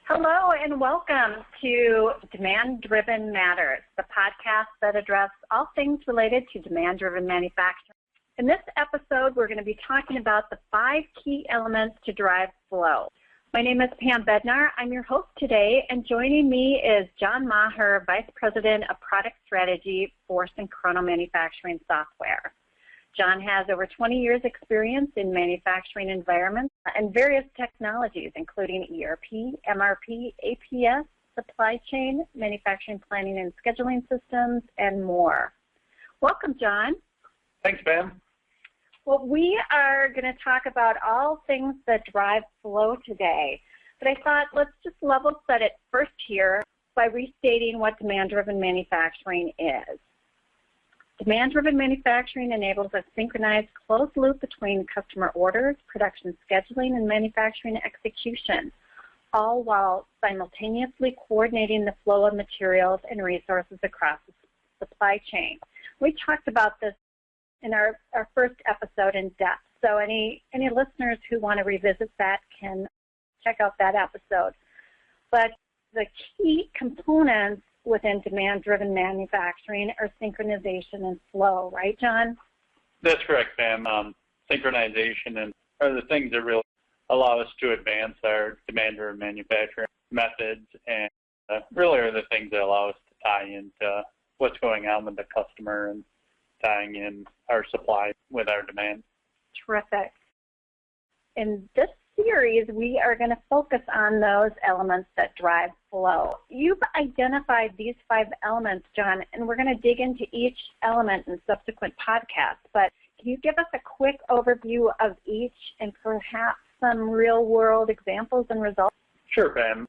Hello and welcome to Demand-Driven Matters, the podcast that addresses all things related to demand-driven manufacturing. In this episode, we're going to be talking about the 5 key elements to drive flow. My name is Pam Bednar. I'm your host today, and joining me is John Maher, Vice President of Product Strategy for Synchrono Manufacturing Software. John has over 20 years experience in manufacturing environments and various technologies, including ERP, MRP, APS, supply chain, manufacturing planning and scheduling systems, and more. Welcome, John. Thanks, Pam. Well, we are going to talk about all things that drive flow today, but I thought let's just level set it first here by restating what demand-driven manufacturing is. Demand-driven manufacturing enables a synchronized closed loop between customer orders, production scheduling, and manufacturing execution, all while simultaneously coordinating the flow of materials and resources across the supply chain. We talked about this in our first episode in depth, so any listeners who want to revisit that can check out that episode. But the key components within demand-driven manufacturing are synchronization and flow, right, John? That's correct, Pam. Synchronization are the things that really allow us to advance our demand-driven manufacturing methods, and really are the things that allow us to tie into what's going on with the customer and tying in our supply with our demand. Terrific. In this series, we are going to focus on those elements that drive flow. You've identified these 5 elements, John, and we're going to dig into each element in subsequent podcasts. But can you give us a quick overview of each and perhaps some real-world examples and results? Sure, Pam.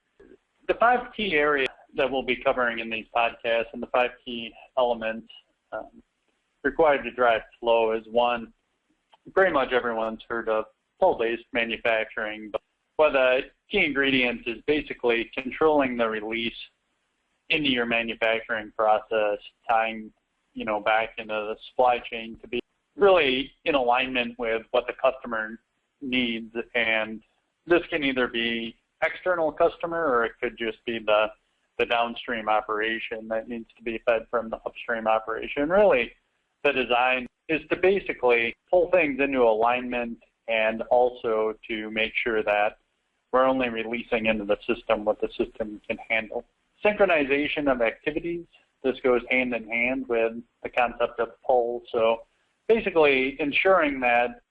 The 5 key areas that we'll be covering in these podcasts and the 5 key elements required to drive flow is one, pretty much everyone's heard of pull-based manufacturing, but one of the key ingredients is basically controlling the release into your manufacturing process, tying, back into the supply chain to be really in alignment with what the customer needs. And this can either be external customer or it could just be the downstream operation that needs to be fed from the upstream operation. Really, the design is to basically pull things into alignment and also to make sure that we're only releasing into the system what the system can handle. Synchronization of activities, this goes hand in hand with the concept of pull. So basically ensuring that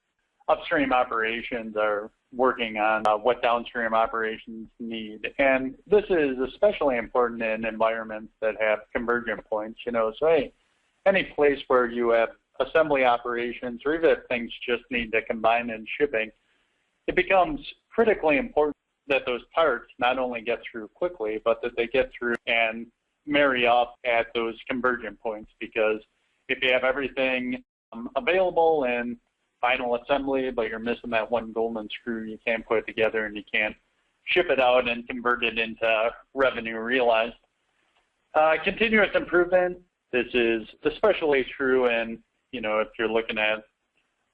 upstream operations are working on what downstream operations need. And this is especially important in environments that have convergent points, so hey, any place where you have assembly operations, or even if things just need to combine in shipping, it becomes critically important that those parts not only get through quickly, but that they get through and marry up at those convergent points. Because if you have everything available in final assembly, but you're missing that one golden screw, you can't put it together and you can't ship it out and convert it into revenue realized. Continuous improvement, this is especially true in if you're looking at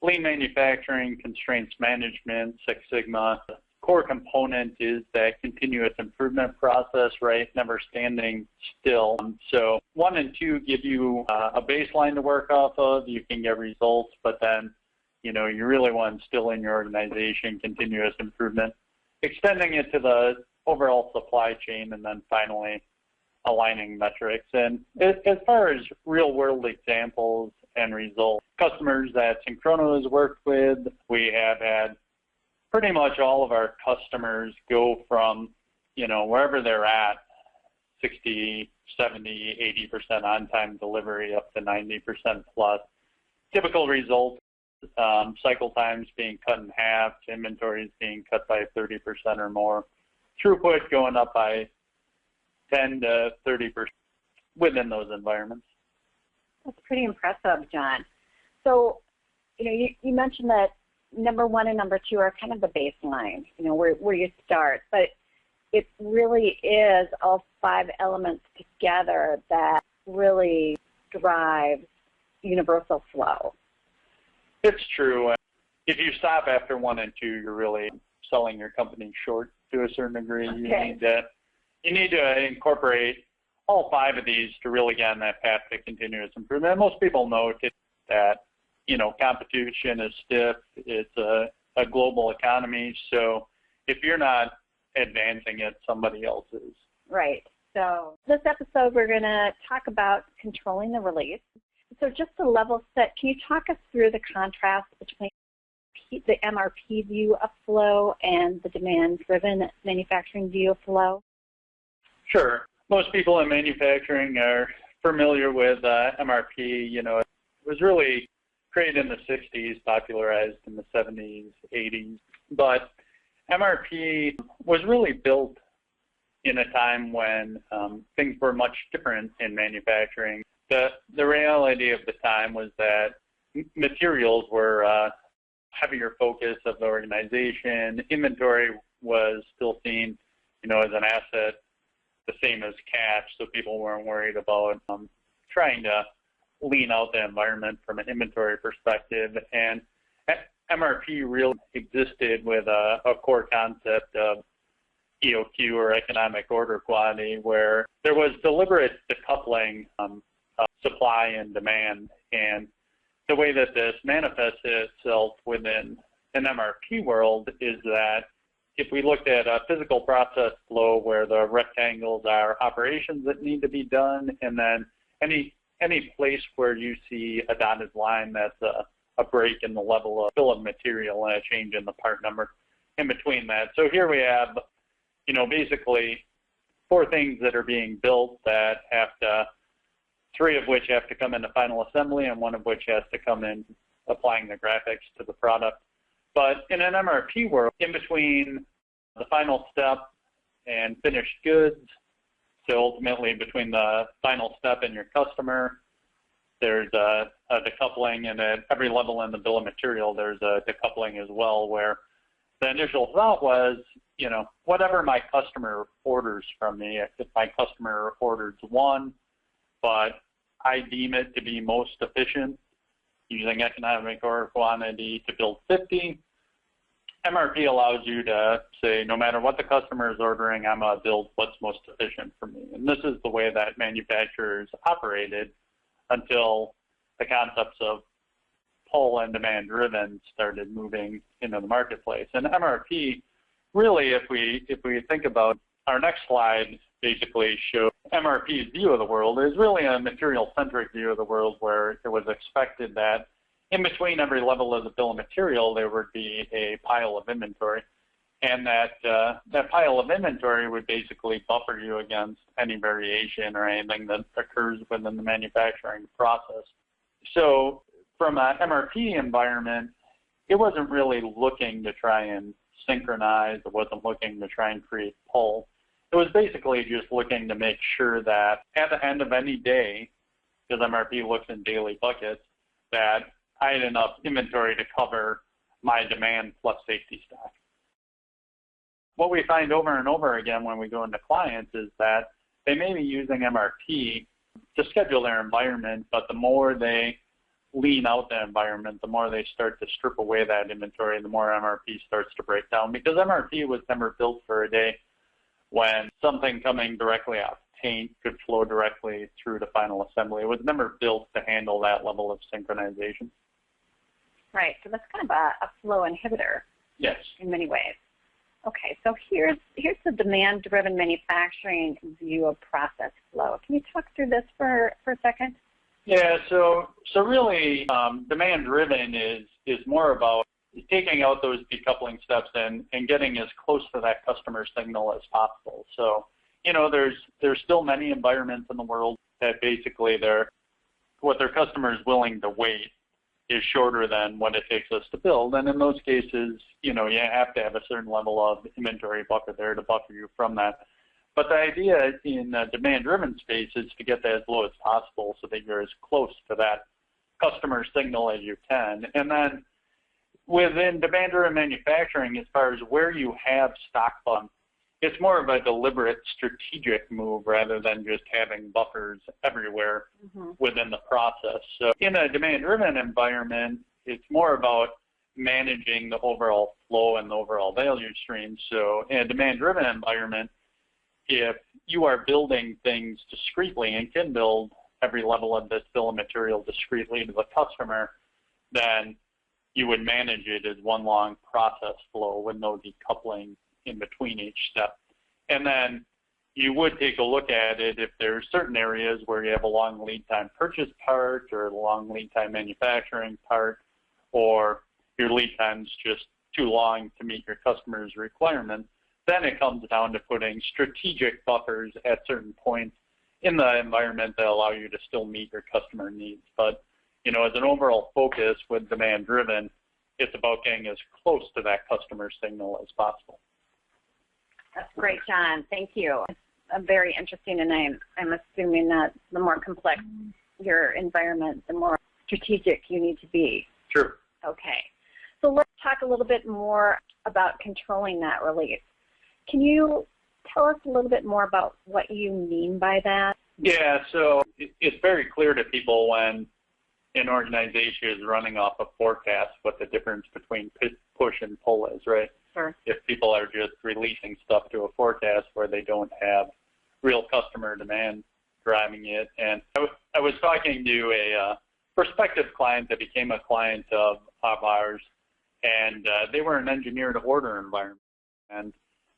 lean manufacturing, constraints management, Six Sigma, the core component is that continuous improvement process, right? Never standing still. So 1 and 2 give you a baseline to work off of. You can get results, but then, you really want to instill in your organization continuous improvement, extending it to the overall supply chain, and then finally aligning metrics. And as far as real-world examples and results, customers that Synchrono has worked with, we have had pretty much all of our customers go from, wherever they're at, 60, 70, 80% on-time delivery up to 90% plus. Typical results, cycle times being cut in half, inventories being cut by 30% or more, throughput going up by 10 to 30% within those environments. That's pretty impressive, John. So, you mentioned that number 1 and number 2 are kind of the baseline, where you start, but it really is all 5 elements together that really drives universal flow. It's true. If you stop after 1 and 2, you're really selling your company short. to a certain degree. Okay. You need to incorporate all 5 of these to really get on that path to continuous improvement. And most people know that, competition is stiff. It's a global economy. So if you're not advancing it, somebody else is. Right. So this episode, we're going to talk about controlling the release. So just to level set, can you talk us through the contrast between the MRP view of flow and the demand-driven manufacturing view of flow? Sure. Most people in manufacturing are familiar with MRP. It was really created in the 60s, popularized in the 70s, 80s. But MRP was really built in a time when things were much different in manufacturing. The reality of the time was that materials were heavier focus of the organization. Inventory was still seen, as an asset, the same as cash, so people weren't worried about trying to lean out the environment from an inventory perspective. And MRP really existed with a core concept of EOQ, or economic order quantity, where there was deliberate decoupling of supply and demand. And the way that this manifests itself within an MRP world is that if we looked at a physical process flow where the rectangles are operations that need to be done, and then any place where you see a dotted line, that's a break in the level of bill of material and a change in the part number in between that. So here we have, basically 4 things that are being built that have to, 3 of which have to come into final assembly, and 1 of which has to come in applying the graphics to the product. But in an MRP world, in between the final step and finished goods, so ultimately between the final step and your customer, there's a decoupling, and at every level in the bill of material, there's a decoupling as well, where the initial thought was, whatever my customer orders from me, if my customer orders 1, but I deem it to be most efficient using economic order quantity to build 50, MRP allows you to say, no matter what the customer is ordering, I'm going to build what's most efficient for me. And this is the way that manufacturers operated until the concepts of pull and demand driven started moving into the marketplace. And MRP, really, if we think about our next slide, basically shows MRP's view of the world is really a material-centric view of the world, where it was expected that in between every level of the bill of material, there would be a pile of inventory, and that pile of inventory would basically buffer you against any variation or anything that occurs within the manufacturing process. So from an MRP environment, it wasn't really looking to try and synchronize. It wasn't looking to try and create pull. It was basically just looking to make sure that at the end of any day, because MRP looks in daily buckets, that I had enough inventory to cover my demand plus safety stock. What we find over and over again when we go into clients is that they may be using MRP to schedule their environment, but the more they lean out the environment, the more they start to strip away that inventory, the more MRP starts to break down, because MRP was never built for a day when something coming directly off paint could flow directly through to final assembly. It was never built to handle that level of synchronization. Right, so that's kind of a flow inhibitor. Yes. In many ways. Okay, so here's the demand-driven manufacturing view of process flow. Can you talk through this for a second? Yeah, so really demand-driven is more about taking out those decoupling steps and getting as close to that customer signal as possible. So, there's still many environments in the world that basically what their customer is willing to wait is shorter than what it takes us to build. And in those cases, you have to have a certain level of inventory buffer there to buffer you from that. But the idea in demand-driven space is to get that as low as possible so that you're as close to that customer signal as you can. And then within demand-driven manufacturing, as far as where you have stock bumps, it's more of a deliberate strategic move rather than just having buffers everywhere within the process. So in a demand-driven environment, it's more about managing the overall flow and the overall value stream. So in a demand-driven environment, if you are building things discretely and can build every level of this bill of material discretely to the customer, then you would manage it as one long process flow with no decoupling in between each step. And then you would take a look at it if there's certain areas where you have a long lead time purchase part or a long lead time manufacturing part, or your lead time's just too long to meet your customer's requirements. Then it comes down to putting strategic buffers at certain points in the environment that allow you to still meet your customer needs. But, you know, as an overall focus with demand driven, it's about getting as close to that customer signal as possible. That's great, John. Thank you. It's very interesting, and I'm assuming that the more complex your environment, the more strategic you need to be. Sure. Okay. So let's talk a little bit more about controlling that release. Can you tell us a little bit more about what you mean by that? Yeah, so it's very clear to people when an organization is running off a forecast what the difference between push and pull is, right? Sure. If people are just releasing stuff to a forecast where they don't have real customer demand driving it. And I was talking to a prospective client that became a client of ours, and they were an engineer-to-order environment. And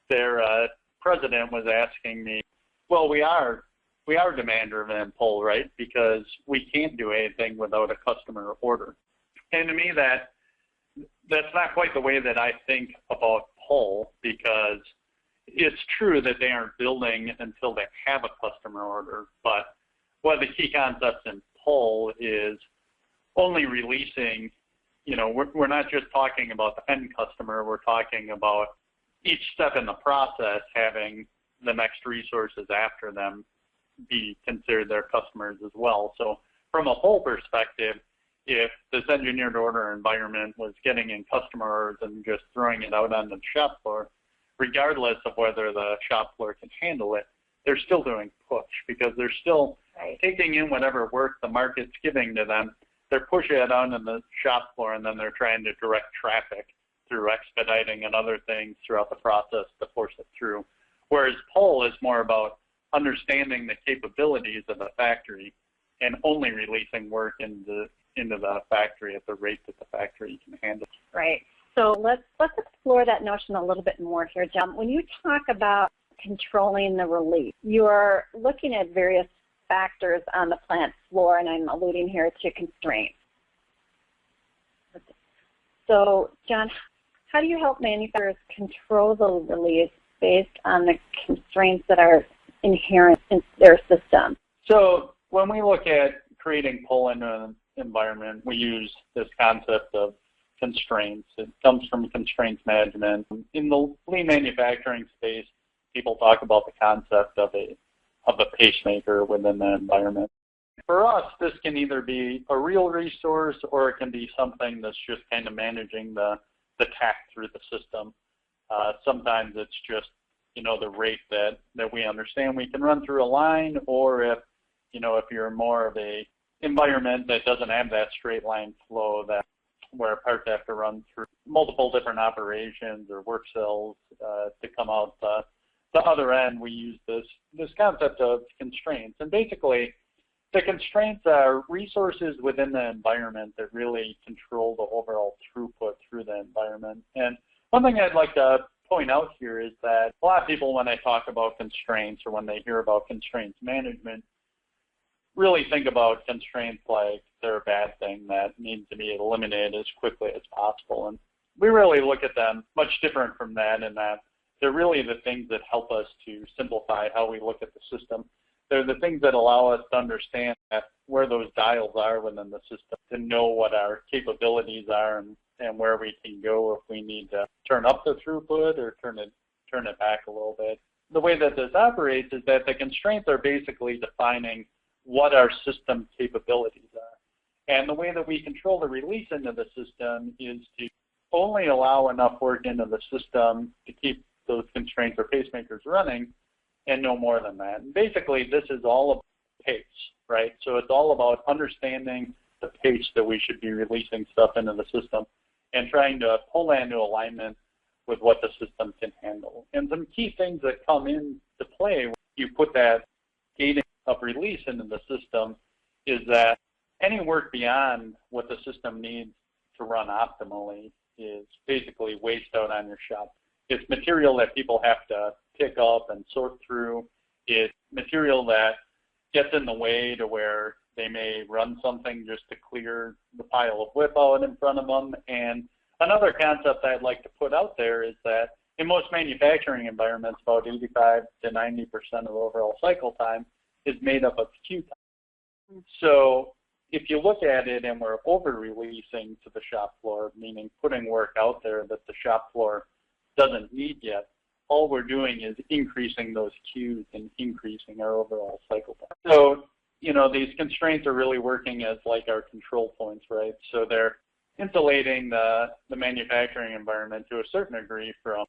their president was asking me, well, we are demand-driven and pull, right? Because we can't do anything without a customer order. And to me, that's not quite the way that I think about pull, because it's true that they aren't building until they have a customer order. But one of the key concepts in pull is only releasing, you know, we're not just talking about the end customer, we're talking about each step in the process having the next resources after them be considered their customers as well. So from a pull perspective, if this engineered order environment was getting in customer orders and just throwing it out on the shop floor, regardless of whether the shop floor can handle it, they're still doing push, because they're still taking in whatever work the market's giving to them. They're pushing it out on the shop floor, and then they're trying to direct traffic through expediting and other things throughout the process to force it through. Whereas pull is more about understanding the capabilities of the factory and only releasing work into the factory at the rate that the factory can handle. Right. So let's explore that notion a little bit more here, John. When you talk about controlling the release, you're looking at various factors on the plant floor, and I'm alluding here to constraints. So, John, how do you help manufacturers control the release based on the constraints that are inherent in their system? So when we look at creating pull in an environment, we use this concept of constraints. It comes from constraints management. In the lean manufacturing space, people talk about the concept of a pacemaker within the environment. For us, this can either be a real resource, or it can be something that's just kind of managing the tack through the system. Sometimes it's just, you know, the rate that we understand we can run through a line, or if, you know, if you're more of a environment that doesn't have that straight line flow, that where parts have to run through multiple different operations or work cells to come out the other end, we use this concept of constraints. And basically, the constraints are resources within the environment that really control the overall throughput through the environment. And one thing I'd like to point out here is that a lot of people, when they talk about constraints or when they hear about constraints management, really think about constraints like they're a bad thing that needs to be eliminated as quickly as possible. And we really look at them much different from that, in that they're really the things that help us to simplify how we look at the system. They're the things that allow us to understand where those dials are within the system, to know what our capabilities are and where we can go if we need to turn up the throughput or turn it back a little bit. The way that this operates is that the constraints are basically defining what our system capabilities are. And the way that we control the release into the system is to only allow enough work into the system to keep those constraints or pacemakers running, and no more than that. And basically, this is all about pace, right? So it's all about understanding the pace that we should be releasing stuff into the system. and trying to pull that into alignment with what the system can handle. And some key things that come into play when you put that gating of release into the system is that any work beyond what the system needs to run optimally is basically waste out on your shop. It's material that people have to pick up and sort through. It's material that gets in the way to where they may run something just to clear the pile of whip out in front of them. And another concept I'd like to put out there is that in most manufacturing environments, about 85 to 90% of the overall cycle time is made up of queue time. So if you look at it and we're over-releasing to the shop floor, meaning putting work out there that the shop floor doesn't need yet, all we're doing is increasing those queues and increasing our overall cycle time. So, you know, these constraints are really working as like our control points, right? So they're insulating the manufacturing environment to a certain degree from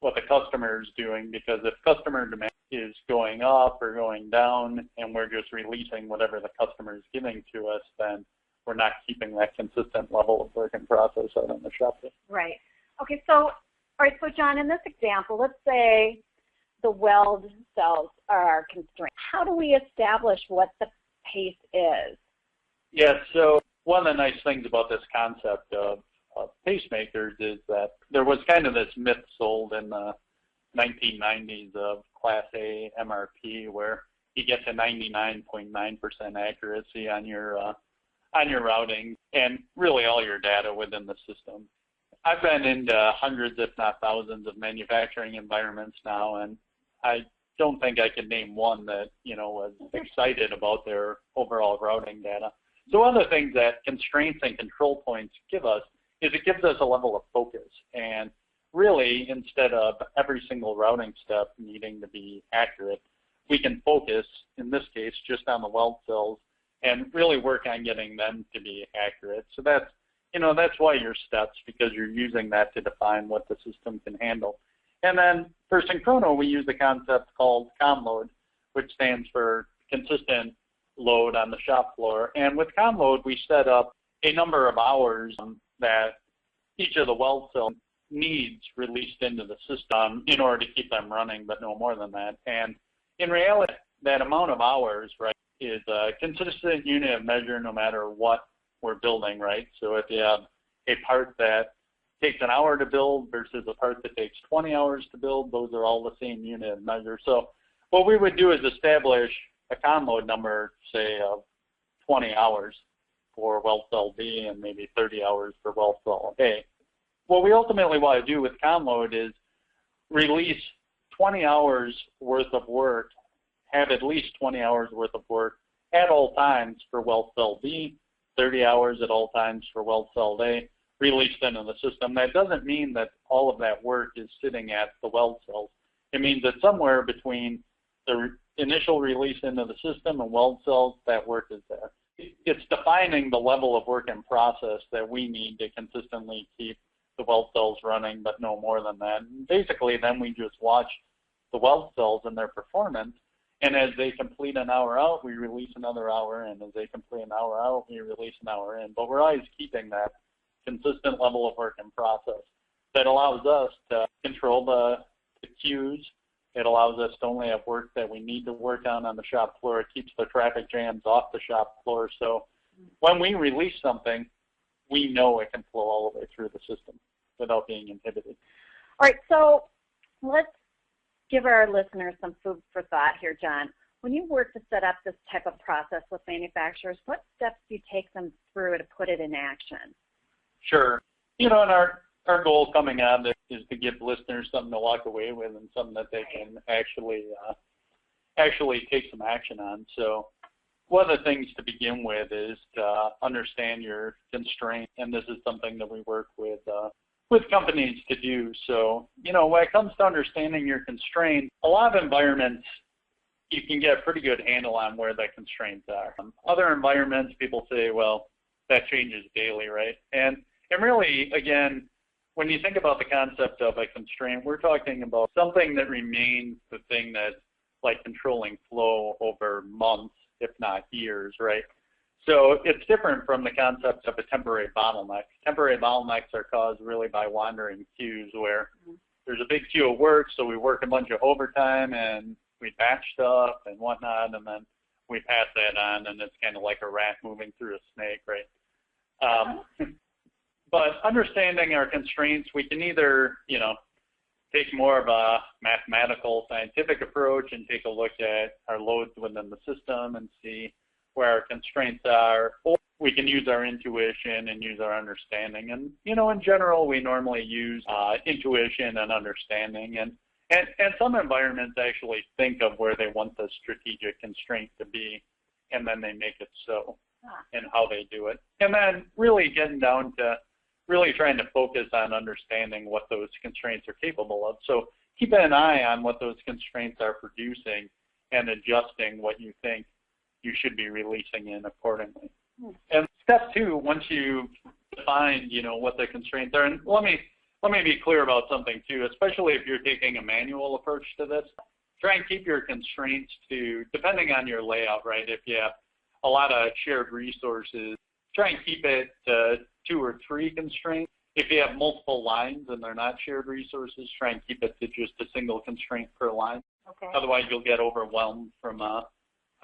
what the customer is doing, because if customer demand is going up or going down and we're just releasing whatever the customer is giving to us, then we're not keeping that consistent level of work in process out on the shop floor. Right. Okay, so, all right, so John, in this example, let's say the weld cells are constrained. How do we establish what the pace is? Yeah, so one of the nice things about this concept of pacemakers is that there was kind of this myth sold in the 1990s of Class A MRP where you get to 99.9% accuracy on your routing and really all your data within the system. I've been into hundreds, if not thousands, of manufacturing environments now, and I don't think I could name one that, you know, was excited about their overall routing data. So one of the things that constraints and control points give us is it gives us a level of focus. And really, instead of every single routing step needing to be accurate, we can focus, in this case, just on the weld cells and really work on getting them to be accurate. So that's, you know, that's why your steps, because you're using that to define what the system can handle. And then for Synchrono, we use a concept called COMLOAD, which stands for consistent load on the shop floor. And with COMLOAD, we set up a number of hours that each of the weld cells needs released into the system in order to keep them running, but no more than that. And in reality, that amount of hours, right, is a consistent unit of measure no matter what we're building, right? So if you have a part that takes an hour to build versus a part that takes 20 hours to build, those are all the same unit of measure. So what we would do is establish a COMLOAD number, say, of 20 hours for weld cell B and maybe 30 hours for weld cell A. What we ultimately want to do with COMLOAD is release 20 hours worth of work, have at least 20 hours worth of work at all times for weld cell B, 30 hours at all times for weld cell A, released into the system. That doesn't mean that all of that work is sitting at the weld cells. It means that somewhere between the initial release into the system and weld cells, that work is there. It's defining the level of work in process that we need to consistently keep the weld cells running, but no more than that. And basically, then we just watch the weld cells and their performance, and as they complete an hour out, we release another hour in. As they complete an hour out, we release an hour in. But we're always keeping that consistent level of work in process that allows us to control the queues. It allows us to only have work that we need to work on the shop floor. It keeps the traffic jams off the shop floor. So when we release something, we know it can flow all the way through the system without being inhibited. All right, so let's give our listeners some food for thought here, John. When you work to set up this type of process with manufacturers, what steps do you take them through to put it in action? Sure. You know, and our goal coming on this is to give listeners something to walk away with and something that they can actually take some action on. So one of the things to begin with is to understand your constraint, and this is something that we work with companies to do. So, you know, when it comes to understanding your constraint, a lot of environments you can get a pretty good handle on where the constraints are. Other environments, people say, well, that changes daily, right? And really, again, when you think about the concept of a constraint, we're talking about something that remains the thing that's like controlling flow over months, if not years, right? So it's different from the concept of a temporary bottleneck. Temporary bottlenecks are caused really by wandering queues where there's a big queue of work, so we work a bunch of overtime and we batch stuff and whatnot, and then we pass that on, and it's kind of like a rat moving through a snake, right? But understanding our constraints, we can either, take more of a mathematical, scientific approach and take a look at our loads within the system and see where our constraints are, or we can use our intuition and use our understanding. And, in general, we normally use intuition and understanding. And some environments actually think of where they want the strategic constraint to be, and then they make it so, and how they do it. And then really getting down to really trying to focus on understanding what those constraints are capable of. So keeping an eye on what those constraints are producing and adjusting what you think you should be releasing in accordingly. And step two, once you've defined, what the constraints are, and let me be clear about something too, especially if you're taking a manual approach to this, try and keep your constraints to, depending on your layout, right? If you have a lot of shared resources, try and keep it to 2 or 3 constraints. If you have multiple lines and they're not shared resources, try and keep it to just a single constraint per line. Okay. Otherwise, you'll get overwhelmed from a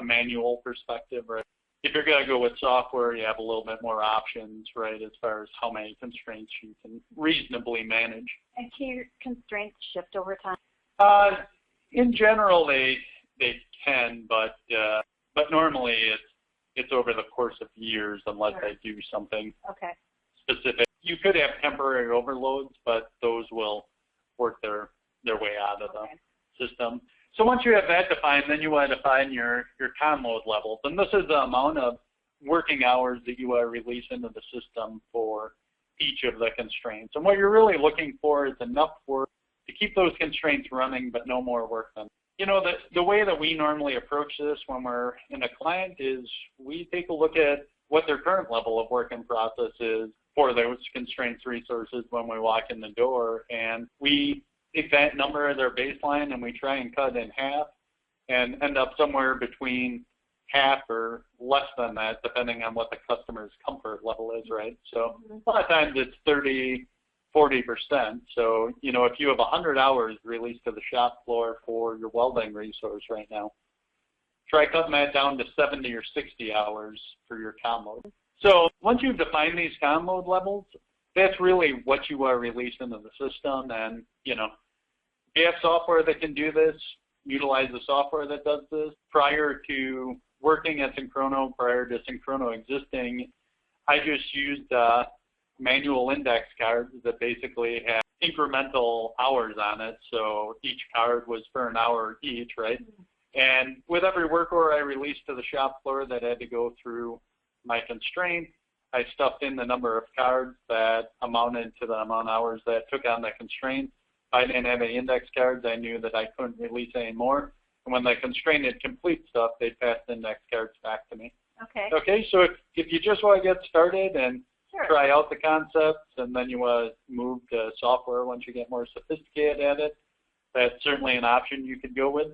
manual perspective, right? If you're going to go with software, you have a little bit more options, right, as far as how many constraints you can reasonably manage. And can your constraints shift over time? In general, they can, but normally it's over the course of years unless they do something specific. You could have temporary overloads, but those will work their way out of the system. So once you have that defined, then you want to define your con load levels. And this is the amount of working hours that you want to release into the system for each of the constraints. And what you're really looking for is enough work to keep those constraints running, but no more work than. The way that we normally approach this when we're in a client is we take a look at what their current level of work in process is for those constraints resources when we walk in the door, and we take that number as our baseline and we try and cut in half and end up somewhere between half or less than that, depending on what the customer's comfort level is, right? So a lot of times it's 30, 40%. So, if you have 100 hours released to the shop floor for your welding resource right now, try cutting that down to 70 or 60 hours for your con load. So once you've defined these con load levels, that's really what you are releasing into the system. And, if you have software that can do this, utilize the software that does this. Prior to working at Synchrono, prior to Synchrono existing, I just used manual index cards that basically have incremental hours on it. So each card was for an hour each, right? And with every work order I released to the shop floor that had to go through my constraint, I stuffed in the number of cards that amounted to the amount of hours that took on the constraint. If I didn't have any index cards, I knew that I couldn't release any more. And when the constraint had complete stuff, they'd pass the index cards back to me. Okay, so if you just want to get started and try out the concepts, and then you want to move to software once you get more sophisticated at it, that's certainly an option you could go with.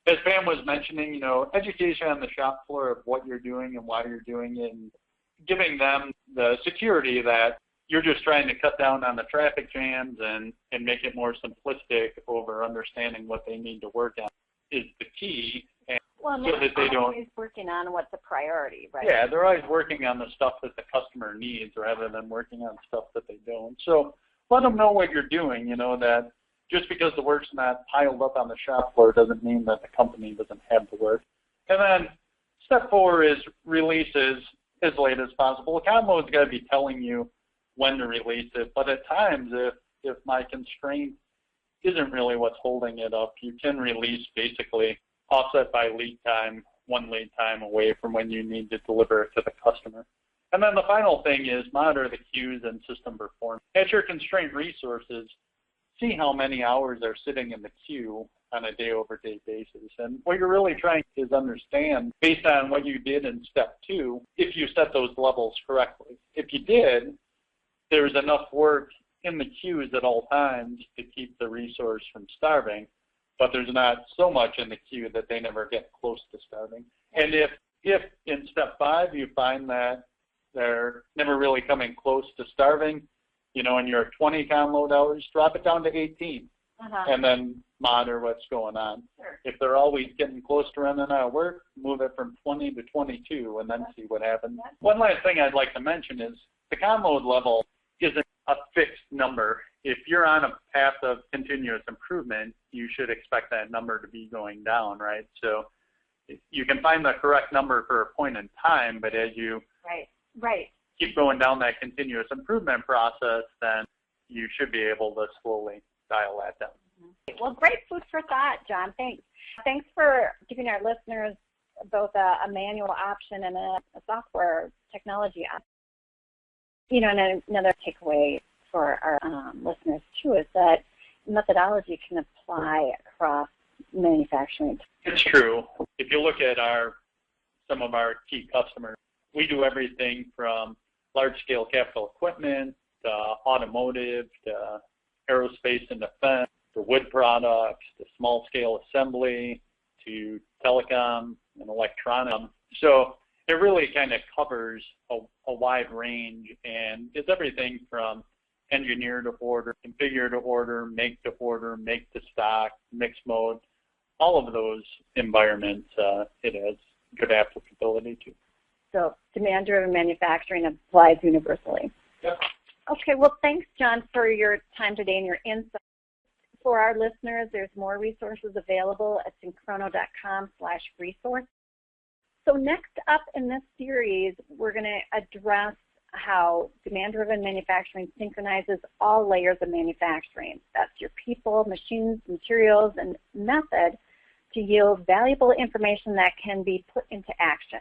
As Pam was mentioning, education on the shop floor of what you're doing and why you're doing it, and giving them the security that you're just trying to cut down on the traffic jams and make it more simplistic over understanding what they need to work on is the key. And so that they don't. Always working on what's a priority, right? Yeah, they're always working on the stuff that the customer needs rather than working on stuff that they don't. So let them know what you're doing, that just because the work's not piled up on the shop floor doesn't mean that the company doesn't have the work. And then step 4 is releases as late as possible. Con load's got to be telling you when to release it, but at times if my constraint isn't really what's holding it up, you can release basically offset by lead time, 1 lead time away from when you need to deliver it to the customer. And then the final thing is monitor the queues and system performance. At your constraint resources, see how many hours are sitting in the queue on a day-over-day basis. And what you're really trying to is understand, based on what you did in step 2, if you set those levels correctly. If you did, there's enough work in the queues at all times to keep the resource from starving, but there's not so much in the queue that they never get close to starving. And if If in step 5 you find that they're never really coming close to starving, you know, and you're at 20 con load hours, drop it down to 18 and then monitor what's going on. Sure. If they're always getting close to running out of work, move it from 20 to 22 and then see what happens. One last thing I'd like to mention is the con load level isn't a fixed number. If you're on a path of continuous improvement, you should expect that number to be going down, right? So you can find the correct number for a point in time, but as you keep going down that continuous improvement process, then you should be able to slowly dial that down. Well, great food for thought, John. Thanks. Thanks for giving our listeners both a manual option and a software technology option. You know, and another takeaway for our listeners, too, is that methodology can apply across manufacturing. It's true. If you look at some of our key customers, we do everything from large-scale capital equipment to automotive to aerospace and defense to wood products to small-scale assembly to telecom and electronics. So it really kind of covers a wide range, and it's everything from engineer to order, configure to order, make to order, make to stock, mixed mode. All of those environments it has good applicability to. So demand-driven manufacturing applies universally. Yep. Okay, well, thanks, John, for your time today and your insights. For our listeners, there's more resources available at synchrono.com/resource. So next up in this series, we're going to address how demand-driven manufacturing synchronizes all layers of manufacturing. That's your people, machines, materials, and method to yield valuable information that can be put into action.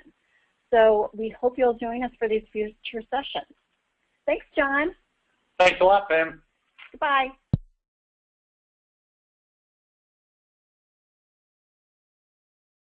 So we hope you'll join us for these future sessions. Thanks, John. Thanks a lot, Pam. Goodbye.